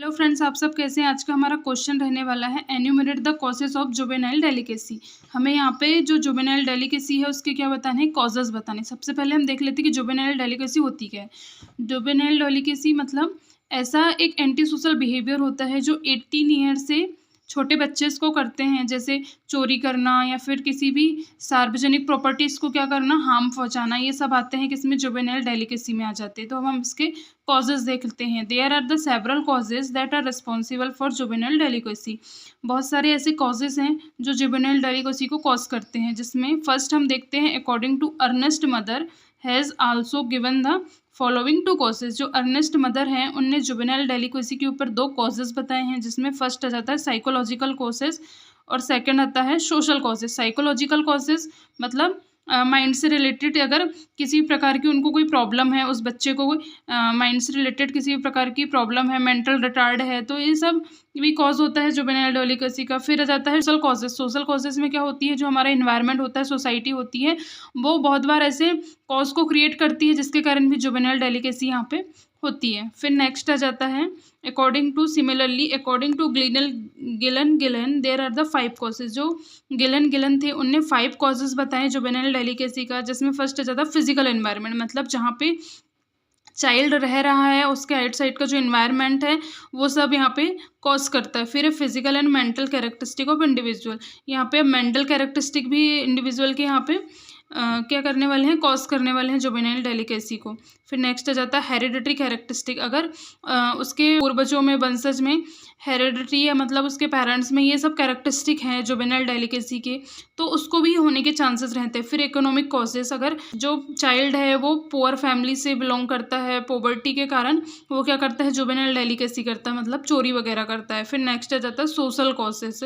Hello friends, आप सब कैसे हैं। आज का हमारा क्वेश्चन रहने वाला है enumerate the causes of juvenile delicacy. हमें यहाँ पे जो जुवेनाइल डेलिकेसी है उसके क्या बताने हैं, कॉजेज बताने। सबसे पहले हम देख लेते हैं कि जुवेनाइल डेलिकेसी होती क्या है। जुवेनाइल डेलिकेसी मतलब ऐसा एक एंटी सोशल बिहेवियर होता है जो 18 ईयर से छोटे बच्चे इसको करते हैं, जैसे चोरी करना या फिर किसी भी सार्वजनिक प्रॉपर्टीज़ को क्या करना, हार्म पहुंचाना। ये सब आते हैं किसमें, जुवेनाइल डेलिकेसी में आ जाते हैं। तो हम इसके कॉजेज देखते हैं। There are the several causes that are responsible for juvenile delinquency. बहुत सारे ऐसे कॉजेज हैं जो जुवेनाइल डेलिकेसी को कॉज करते हैं, जिसमें फर्स्ट हम देखते हैं according to Ernest mother has also given the following two causes. जो अर्नेस्ट मदर हैं उनने जुवेनाइल डेलिकेसी के ऊपर 2 कॉजेज बताए हैं, जिसमें फर्स्ट आ जाता है साइकोलॉजिकल कॉजेज और सेकंड आता है सोशल कॉजेज। साइकोलॉजिकल कॉजेज मतलब माइंड से रिलेटेड, अगर किसी प्रकार की उनको कोई प्रॉब्लम है, उस बच्चे को माइंड से रिलेटेड किसी भी प्रकार की प्रॉब्लम है, मेंटल रिटार्ड है, तो ये सब भी कॉज होता है जुवेनाइल डेलिकेसी का। फिर आ जाता है सोशल कॉजेज। सोशल कॉजेज में क्या होती है, जो हमारा इन्वायरमेंट होता है, सोसाइटी होती है, वो बहुत बार ऐसे कॉज को क्रिएट करती है जिसके कारण भी जुवेनाइल डेलिकेसी यहाँ पे होती है। फिर नेक्स्ट आ जाता है according to Gillin there are the 5 causes. जो गिलन थे उनने 5 कॉजेज बताए जुवेनाइल डेलिकेसी का, जिसमें फर्स्ट आ जाता है फिजिकल एनवायरनमेंट, मतलब जहाँ पे चाइल्ड रह रहा है उसके आइट साइड का जो इन्वायरमेंट है वो सब यहाँ पे कॉज करता है। फिर physical and mental characteristic of individual. यहाँ पे मेंटल कैरेक्टरिस्टिक भी इंडिविजुअल के यहाँ पे क्या करने वाले हैं, कॉज करने वाले हैं जुवेनाइल डेलिकेसी को। फिर नेक्स्ट आ जाता है हेरिडिटरी कैरेक्टरिस्टिक। अगर उसके पूर्वजों में, वंशज में हेरिडिटरी है, मतलब उसके पेरेंट्स में ये सब कैरेक्टरिस्टिक हैं जुवेनाइल डेलिकेसी के, तो उसको भी होने के चांसेस रहते हैं। फिर इकोनॉमिक कॉजेस, अगर जो चाइल्ड है वो पुअर फैमिली से बिलोंग करता है, पॉवर्टी के कारण वो क्या करता है, जुवेनाइल डेलिकेसी करता है, मतलब चोरी वगैरह करता है। फिर नेक्स्ट आ जाता है सोशल कॉजेस।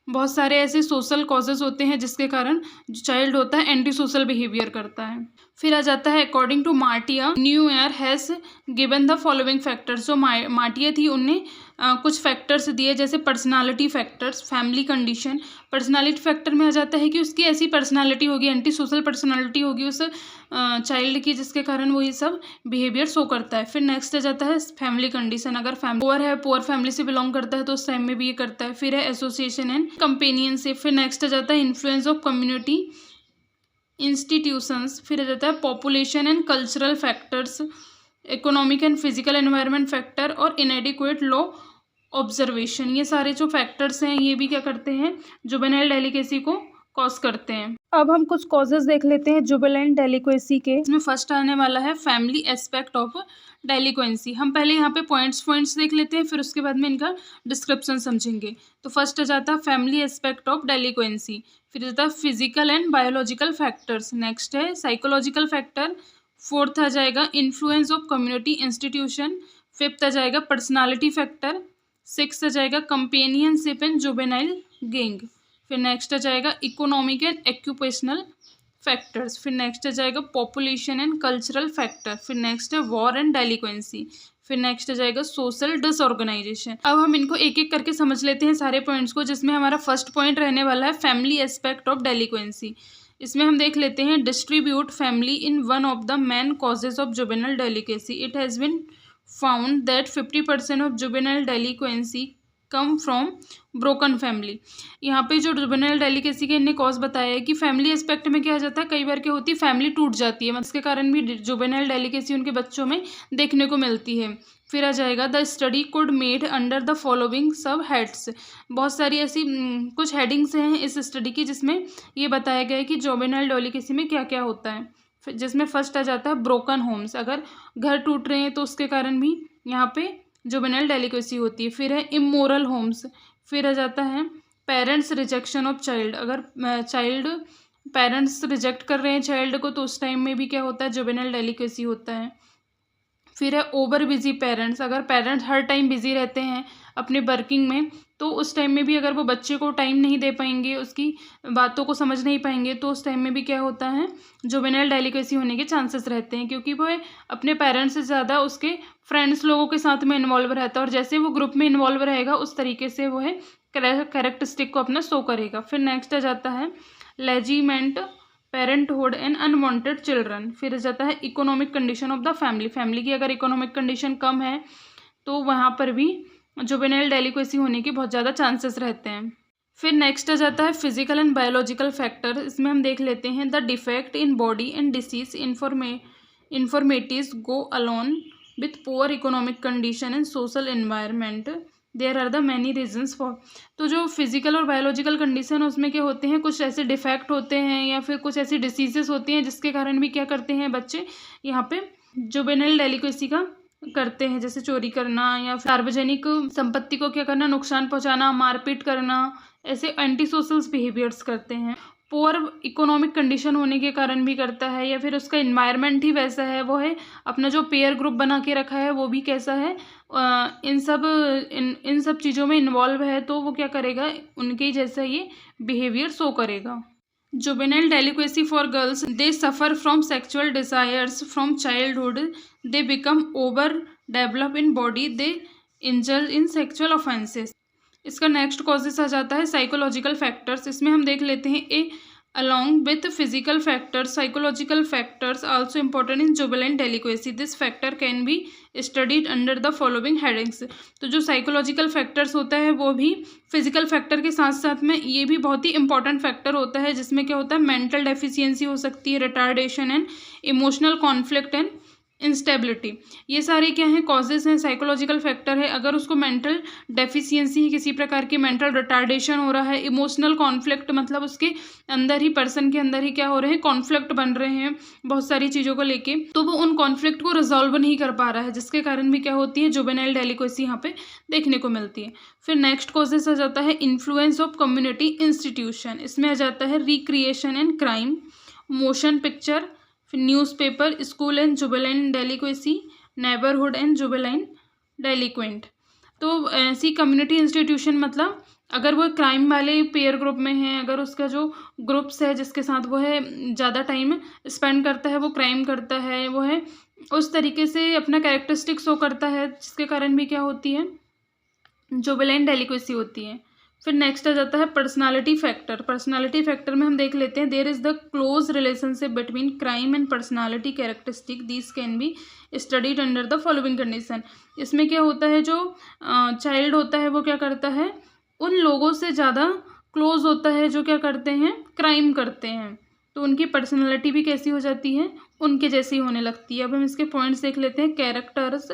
बहुत सारे ऐसे सोशल कॉजेज होते हैं जिसके कारण जो चाइल्ड होता है एंटी सोशल बिहेवियर करता है। फिर आ जाता है according to Martia, new year has given the following factors. जो मार्टिया थी उनने कुछ फैक्टर्स दिए, जैसे personality factors, family condition. Personality factor में आ जाता है कि उसकी ऐसी पर्सनालिटी होगी, एंटी सोशल पर्सनालिटी होगी उस चाइल्ड की, जिसके कारण वो ये सब बिहेवियर शो करता है। फिर नेक्स्ट आ जाता है फैमिली कंडीशन। अगर फैमिली पुअर है, पुअर फैमिली से बिलोंग करता है, तो उस टाइम में भी ये करता है। फिर है एसोसिएशन एंड कंपेनियनशिप। फिर नेक्स्ट आ जाता है इन्फ्लुएंस ऑफ कम्युनिटी इंस्टीट्यूशंस। फिर आ जाता है population and cultural factors, economic and physical environment factor और इनएडिक्वेट लॉ ऑब्जर्वेशन। ये सारे जो फैक्टर्स हैं ये भी क्या करते हैं, जुवेनाइल डेलिकेसी को कॉज करते हैं। अब हम कुछ कॉजेज देख लेते हैं जुवेनाइल डेलिकेसी के। इसमें फर्स्ट आने वाला है फैमिली एस्पेक्ट ऑफ डेलिक्वेंसी। हम पहले यहाँ पे पॉइंट्स देख लेते हैं, फिर उसके बाद में इनका डिस्क्रिप्शन समझेंगे। तो फर्स्ट आ जाता है फैमिली एस्पेक्ट ऑफ डेलिक्वेंसी। फिर जाता है physical and biological factors. Next है साइकोलॉजिकल फैक्टर। फोर्थ आ जाएगा influence of community institution. Fifth आ जाएगा पर्सनालिटी फैक्टर। सिक्स आ जाएगा कंपेनियनशिप एंड जुवेनाइल गैंग। फिर नेक्स्ट आ जाएगा इकोनॉमिक एंड एक्यूपेशनल फैक्टर्स। फिर नेक्स्ट आ जाएगा पॉपुलेशन एंड कल्चरल फैक्टर। फिर नेक्स्ट है वॉर एंड डेलिक्वेंसी। फिर नेक्स्ट आ जाएगा सोशल डिसऑर्गेनाइजेशन। अब हम इनको एक एक करके समझ लेते हैं सारे पॉइंट्स को, जिसमें हमारा फर्स्ट पॉइंट रहने वाला है फैमिली एस्पेक्ट ऑफ डेलिक्वेंसी। इसमें हम देख लेते हैं distribute family in one of the main causes of juvenile delicacy. It has been found that 50% of juvenile delinquency come from broken family। यहाँ पे जो जुवेनाइल डेलिकेसी के इन्हें कॉज बताया है कि फैमिली एस्पेक्ट में क्या आ जाता है, कई बार क्या होती है, फैमिली टूट जाती है, इसके कारण भी जुवेनाइल डेलिकेसी उनके बच्चों में देखने को मिलती है। फिर आ जाएगा the study could made under the following सब हेड्स। बहुत सारी ऐसी कुछ हेडिंग्स हैं इस स्टडी की, जिसमें ये बताया गया है कि जुवेनाइल डेलिकेसी में क्या क्या होता है। जिसमें फर्स्ट आ जाता है ब्रोकन होम्स। अगर घर टूट रहे हैं तो उसके कारण भी यहाँ पे जुवेनाइल डेलिकेसी होती है। फिर है इमोरल होम्स। फिर आ जाता है पेरेंट्स रिजेक्शन ऑफ चाइल्ड। अगर पेरेंट्स रिजेक्ट कर रहे हैं चाइल्ड को तो उस टाइम में भी क्या होता है, जुवेनाइल डेलिकेसी होता है। फिर है ओवर बिजी पेरेंट्स। अगर पेरेंट्स हर टाइम बिजी रहते हैं अपने वर्किंग में, तो उस टाइम में भी अगर वो बच्चे को टाइम नहीं दे पाएंगे, उसकी बातों को समझ नहीं पाएंगे, तो उस टाइम में भी क्या होता है, जुवेनाइल डेलिकेसी होने के चांसेस रहते हैं, क्योंकि वो अपने पेरेंट्स से ज़्यादा उसके फ्रेंड्स लोगों के साथ में इन्वॉल्व रहता है, और जैसे वो ग्रुप में इन्वॉल्व रहेगा उस तरीके से वो है कैरेक्टरिस्टिक को अपना शो करेगा। फिर नेक्स्ट आ जाता है लेजीमेंट, पेरेंटहुड एंड अनवांटेड चिल्ड्रन। फिर जाता है economic condition of the family. Family की अगर इकोनॉमिक कंडीशन कम है तो वहाँ पर भी जुवेनाइल डेलिक्वेसी होने के बहुत ज़्यादा चांसेस रहते हैं। फिर नेक्स्ट आ जाता है फिजिकल एंड बायोलॉजिकल फैक्टर। इसमें हम देख लेते हैं the defect in body and disease informatives go alone with poor economic condition and social environment. There are the many reasons for. तो जो फिजिकल और बायोलॉजिकल कंडीशन उसमें क्या होते हैं, कुछ ऐसे डिफेक्ट होते हैं या फिर कुछ ऐसी डिसीजेस होती हैं जिसके कारण भी क्या करते हैं बच्चे यहाँ पे जुवेनाइल डेलिक्वेसी का करते हैं, जैसे चोरी करना या सार्वजनिक संपत्ति को क्या करना, नुकसान पहुंचाना, मारपीट करना, ऐसे एंटी सोशल बिहेवियर्स करते हैं। पुअर इकोनॉमिक कंडीशन होने के कारण भी करता है, या फिर उसका इन्वायरमेंट ही वैसा है, वो है अपना जो पेयर ग्रुप बना के रखा है वो भी कैसा है, इन सब चीज़ों में इन्वॉल्व है, तो वो क्या करेगा, उनके जैसा ये बिहेवियर शो करेगा। Juvenile delinquency for girls, they suffer from sexual desires from childhood, they become over develop in body, they indulge in sexual offences. इसका नेक्स्ट कॉजेस आ जाता है साइकोलॉजिकल फैक्टर्स। इसमें हम देख लेते हैं along with physical factors, psychological factors also important in juvenile deliquescy. This factor can be studied under the following headings. तो जो साइकोलॉजिकल फैक्टर्स होता है वो भी फिजिकल फैक्टर के साथ साथ में ये भी बहुत ही इंपॉर्टेंट फैक्टर होता है, जिसमें क्या होता है, मेंटल डेफिशिएंसी हो सकती है, retardation and emotional conflict and instability. ये सारे क्या हैं, कॉजेज हैं, साइकोलॉजिकल फैक्टर है। अगर उसको मेंटल डेफिशिएंसी, किसी प्रकार की मेंटल रिटार्डेशन हो रहा है, इमोशनल कॉन्फ्लिक्ट मतलब उसके अंदर ही, पर्सन के अंदर ही क्या हो रहे हैं, कॉन्फ्लिक्ट बन रहे हैं बहुत सारी चीज़ों को लेके, तो वो उन कॉन्फ्लिक्ट को रिजॉल्व नहीं कर पा रहा है, जिसके कारण भी क्या होती है, जुवेनाइल डेलिक्वेसी यहाँ पे देखने को मिलती है। फिर नेक्स्ट कॉजेज आ जाता है इन्फ्लुएंस ऑफ कम्युनिटी इंस्टीट्यूशन। इसमें आ जाता है recreation and crime, motion picture, फिर newspaper, school and juvenile delinquency, neighbourhood and juvenile delinquent. तो ऐसी कम्युनिटी इंस्टीट्यूशन मतलब अगर वो क्राइम वाले पेयर ग्रुप में है, अगर उसका जो ग्रुप्स है जिसके साथ वो है ज़्यादा टाइम स्पेंड करता है, वो क्राइम करता है, वो है उस तरीके से अपना कैरेक्टरिस्टिक शो करता है, जिसके कारण भी क्या होती है, जुवेनाइल डेलिक्वेसी होती है। फिर नेक्स्ट आ जाता है पर्सनालिटी फैक्टर। पर्सनालिटी फैक्टर में हम देख लेते हैं there is the close relationship between crime and personality characteristic, this can be studied under the following condition. इसमें क्या होता है, जो चाइल्ड होता है वो क्या करता है, उन लोगों से ज़्यादा क्लोज होता है जो क्या करते हैं, क्राइम करते हैं, तो उनकी पर्सनालिटी भी कैसी हो जाती है, उनके जैसी होने लगती है। अब हम इसके पॉइंट्स देख लेते हैं, characters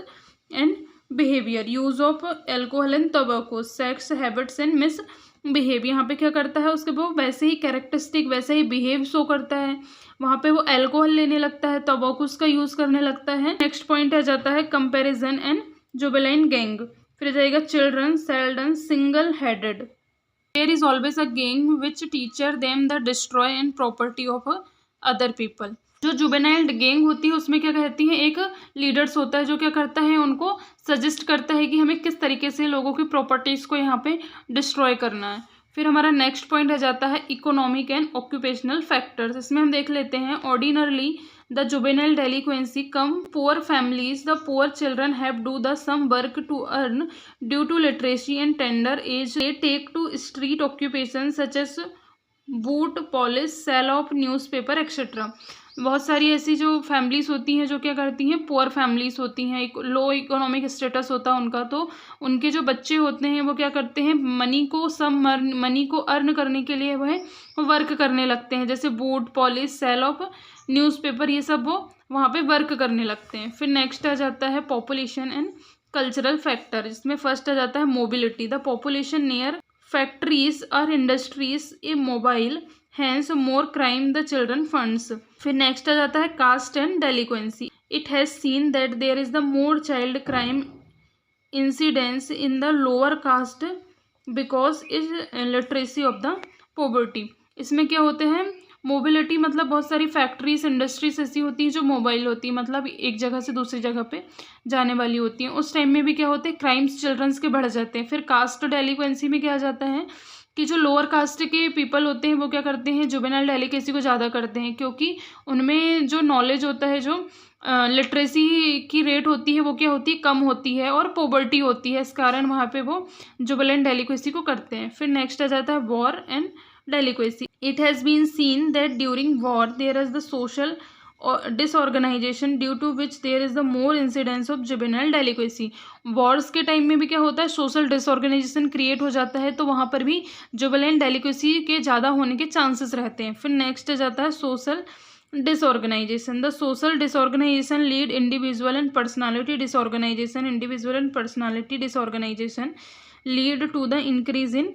and behaviour, use of alcohol and tobacco, sex habits and miss behave. यहाँ पे क्या करता है, उसके वो वैसे ही कैरेक्टरिस्टिक, वैसे ही बिहेव शो करता है, वहाँ पे वो एल्कोहल लेने लगता है, टोबैकोस का यूज़ करने लगता है। नेक्स्ट पॉइंट आ जाता है कंपैरिजन एंड जुवेनाइल गैंग। फिर जाएगा children seldom single headed, there is always a gang which teacher them the destroy and property of other people. जो जुवेनाइल गैंग होती है उसमें क्या कहती है, एक लीडर्स होता है जो क्या करता है, उनको सजेस्ट करता है कि हमें किस तरीके से लोगों की प्रॉपर्टीज़ को यहाँ पे डिस्ट्रॉय करना है। फिर हमारा नेक्स्ट पॉइंट आ जाता है इकोनॉमिक एंड ऑक्यूपेशनल फैक्टर्स। इसमें हम देख लेते हैं ordinarily the juvenile delinquency come poor families, the poor children have do the some work to earn due to literacy and tender age, they take to street occupation such as boot polish, sale of newspaper etcetera. बहुत सारी ऐसी जो families होती हैं जो क्या करती हैं, पुअर फैमिलीज़ होती हैं, एक लो इकोनॉमिक स्टेटस होता है उनका, तो उनके जो बच्चे होते हैं वो क्या करते हैं, मनी को अर्न करने के लिए वह वर्क करने लगते हैं, जैसे boot polish, sale of newspaper, ये सब वो वहाँ पे वर्क करने लगते हैं। फिर नेक्स्ट आ जाता है पॉपुलेशन एंड कल्चरल फैक्टर। इसमें फर्स्ट आ जाता है mobility, the population near factories और industries a mobile, hence more crime the children funds। फिर नेक्स्ट आ जाता है caste and delinquency, it has seen that there is the more child crime incidence in the lower caste because is literacy of the poverty. इसमें क्या होते हैं, mobility मतलब बहुत सारी फैक्ट्रीज इंडस्ट्रीज ऐसी होती हैं जो मोबाइल होती है, मतलब एक जगह से दूसरी जगह पे जाने वाली होती हैं, उस टाइम में भी क्या होते हैं, क्राइम्स चिल्ड्रंस के बढ़ जाते हैं। फिर कास्ट डेलिक्वेंसी में क्या आ जाता है कि जो लोअर कास्ट के पीपल होते हैं वो क्या करते हैं, जुवेनाइल डेलिक्वेसी को ज़्यादा करते हैं, क्योंकि उनमें जो नॉलेज होता है, जो लिटरेसी की रेट होती है वो क्या होती है, कम होती है, और पॉवर्टी होती है, इस कारण वहाँ पे वो जुवेनाइल डेलिक्वेसी को करते हैं। फिर नेक्स्ट आ जाता है war and delinquency, it has been seen that during war there is the social disorganisation due to which there is the more incidence of juvenile delinquency. Wars के टाइम में भी क्या होता है, सोशल डिसऑर्गेनाइजेशन क्रिएट हो जाता है, तो वहाँ पर भी जुवेनाइल डेलिक्वेसी के ज़्यादा होने के चांसेस रहते हैं। फिर नेक्स्ट जाता है social disorganization. The social disorganization lead individual and personality disorganization lead to the increase in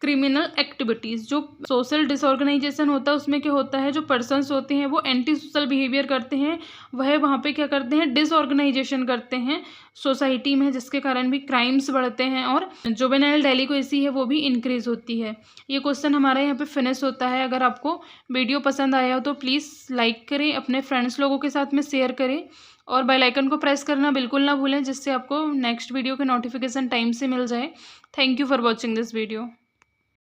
criminal activities. जो सोशल डिसऑर्गेनाइजेशन होता है उसमें क्या होता है, जो पर्सन्स होते हैं वो एंटी सोशल बिहेवियर करते हैं, वह वहाँ पे क्या करते हैं, डिसऑर्गेनाइजेशन करते हैं सोसाइटी में, जिसके कारण भी क्राइम्स बढ़ते हैं और जुवेनाइल डेलिक्वेसी है वो भी इंक्रीज़ होती है। ये क्वेश्चन हमारा यहाँ पे फिनिश होता है। अगर आपको वीडियो पसंद आया हो तो प्लीज़ लाइक करें, अपने फ्रेंड्स लोगों के साथ में शेयर करें और बेल आइकन को प्रेस करना बिल्कुल ना भूलें, जिससे आपको नेक्स्ट वीडियो के नोटिफिकेशन टाइम से मिल जाए। Thank you for watching this video.